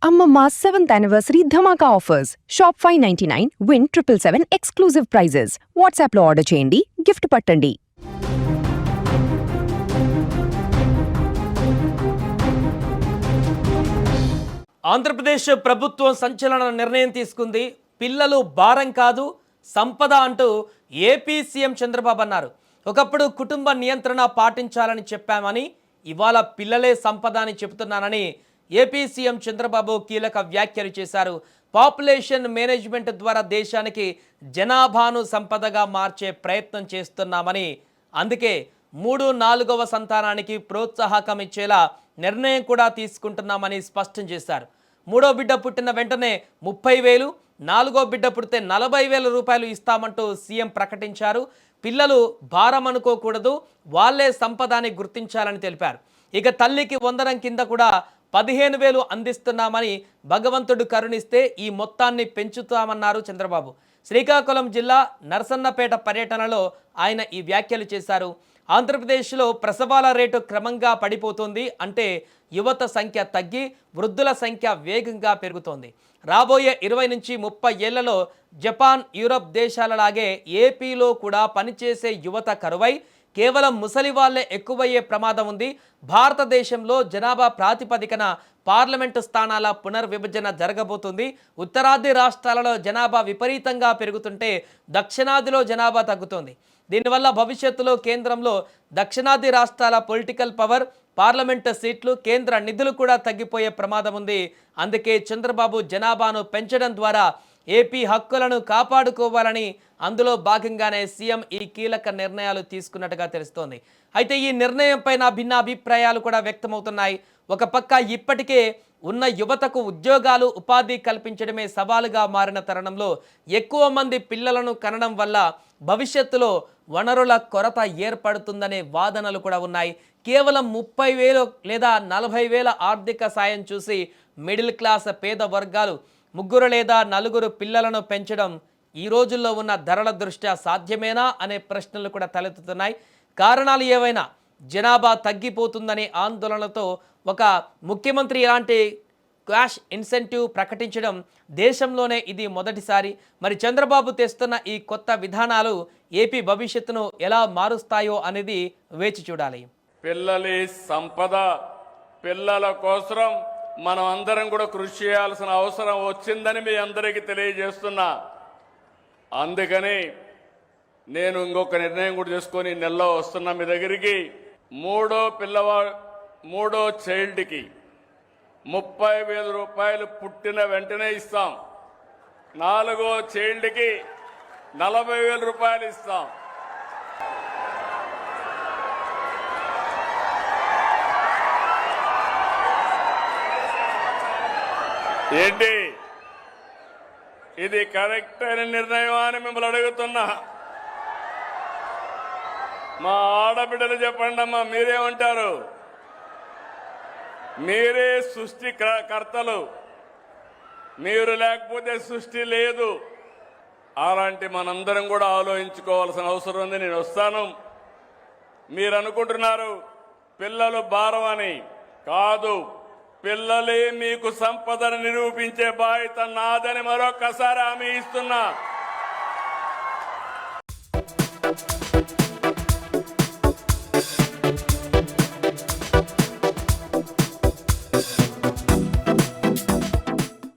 Amma 7th anniversary Dhamaka offers. Shop 599, win 777 exclusive prizes. WhatsApp lo order cheyandi, gift pattandi. Andhra Pradesh ప్రభుత్వం సంచలన నిర్ణయం తీసుకుంది. పిల్లలు భారం కాదు సంపద అంటూ ఏపీ సీఎం చంద్రబాబు అన్నారు. ఒకప్పుడు కుటుంబ నియంత్రణ పాటించాలని చెప్పామని ఇవాళ పిల్లలే సంపద అని చెబుతున్నానని ఏపీ సీఎం చంద్రబాబు కీలక వ్యాఖ్యలు చేశారు. పాపులేషన్ మేనేజ్మెంట్ ద్వారా దేశానికి జనాభాను సంపదగా మార్చే ప్రయత్నం చేస్తున్నామని, అందుకే 3-4వ సంతానానికి ప్రోత్సాహకం ఇచ్చేలా నిర్ణయం కూడా తీసుకుంటున్నామని స్పష్టం చేశారు. 3వ బిడ్డ పుట్టిన వెంటనే 30,000, 4వ బిడ్డ పుడితే 40,000 రూపాయలు ఇస్తామంటూ సీఎం ప్రకటించారు. పిల్లలు భారం అనుకోకూడదు, వాళ్లే సంపదని గుర్తించాలని తెలిపారు. ఇక తల్లికి వందనం కింద కూడా 15,000 అందిస్తున్నామని, భగవంతుడు కరుణిస్తే ఈ మొత్తాన్ని పెంచుతామన్నారు చంద్రబాబు. శ్రీకాకుళం జిల్లా నరసన్నపేట పర్యటనలో ఆయన ఈ వ్యాఖ్యలు చేశారు. ఆంధ్రప్రదేశ్లో ప్రసవాల రేటు క్రమంగా పడిపోతుంది, అంటే యువత సంఖ్య తగ్గి వృద్ధుల సంఖ్య వేగంగా పెరుగుతోంది. రాబోయే 20 నుంచి 30 ఏళ్లలో జపాన్, యూరప్ దేశాలలాగే ఏపీలో కూడా పనిచేసే యువత కరువై కేవలం ముసలి వాళ్లే ఎక్కువయ్యే ప్రమాదం ఉంది. భారతదేశంలో జనాభా ప్రాతిపదికన పార్లమెంటు స్థానాల పునర్విభజన జరగబోతుంది. ఉత్తరాది రాష్ట్రాలలో జనాభా విపరీతంగా పెరుగుతుంటే దక్షిణాదిలో జనాభా తగ్గుతుంది. దీనివల్ల భవిష్యత్తులో కేంద్రంలో దక్షిణాది రాష్ట్రాల పొలిటికల్ పవర్, పార్లమెంటు సీట్లు, కేంద్ర నిధులు కూడా తగ్గిపోయే ప్రమాదం ఉంది. అందుకే చంద్రబాబు జనాభాను పెంచడం ద్వారా ఏపీ హక్కులను కాపాడుకోవాలని, అందులో భాగంగానే సీఎం ఈ కీలక నిర్ణయాలు తీసుకున్నట్టుగా తెలుస్తోంది. అయితే ఈ నిర్ణయంపైన భిన్న అభిప్రాయాలు కూడా వ్యక్తమవుతున్నాయి. ఒక పక్క ఇప్పటికే ఉన్న యువతకు ఉద్యోగాలు, ఉపాధి కల్పించడమే సవాలుగా మారిన తరుణంలో ఎక్కువ మంది పిల్లలను కనడం వల్ల భవిష్యత్తులో వనరుల కొరత ఏర్పడుతుందనే వాదనలు కూడా ఉన్నాయి. కేవలం 30,000 లేదా 40,000 ఆర్థిక సాయం చూసి మిడిల్ క్లాస్ పేద వర్గాలు 3 లేదా 4 పిల్లలను పెంచడం ఈ రోజుల్లో ఉన్న ధరల దృష్ట్యా సాధ్యమేనా అనే ప్రశ్నలు కూడా తలెత్తుతున్నాయి. కారణాలు ఏవైనా జనాభా తగ్గిపోతుందనే ఆందోళనతో ఒక ముఖ్యమంత్రి ఇలాంటి క్యాష్ ఇన్సెంటివ్ ప్రకటించడం దేశంలోనే ఇది మొదటిసారి. మరి చంద్రబాబు తెస్తున్న ఈ కొత్త విధానాలు ఏపీ భవిష్యత్తును ఎలా మారుస్తాయో అనేది వేచి చూడాలి. పిల్లలి సంపద, పిల్లల కోసం మనం అందరం కూడా కృషి చేయాల్సిన అవసరం వచ్చిందని మీ అందరికీ తెలియజేస్తున్నా. అందుకని నేను ఇంకొక నిర్ణయం కూడా చేసుకొని నెలలో వస్తున్నా మీ దగ్గరికి. మూడో చైల్డ్కి 30,000 రూపాయలు పుట్టిన వెంటనే ఇస్తాం. 4వ చైల్డ్కి 40,000 రూపాయలు ఇస్తాం. ఏంటి ఇది కరెక్ట్ అయిన నిర్ణయం అని మిమ్మల్ని అడుగుతున్నా. మా ఆడబిడ్డలు చెప్పండి అమ్మా, మీరేమంటారు? మీరే సృష్టి కర్తలు, మీరు లేకపోతే సృష్టి లేదు. అలాంటి మనందరం కూడా ఆలోచించుకోవాల్సిన అవసరం ఉంది. నేను వస్తాను. మీరు అనుకుంటున్నారు పిల్లలు భారం అని. కాదు, పిల్లలే మీకు సంపదను నిరూపించే బాధ్యత నాదని మరొకసారి హామీ ఇస్తున్నా.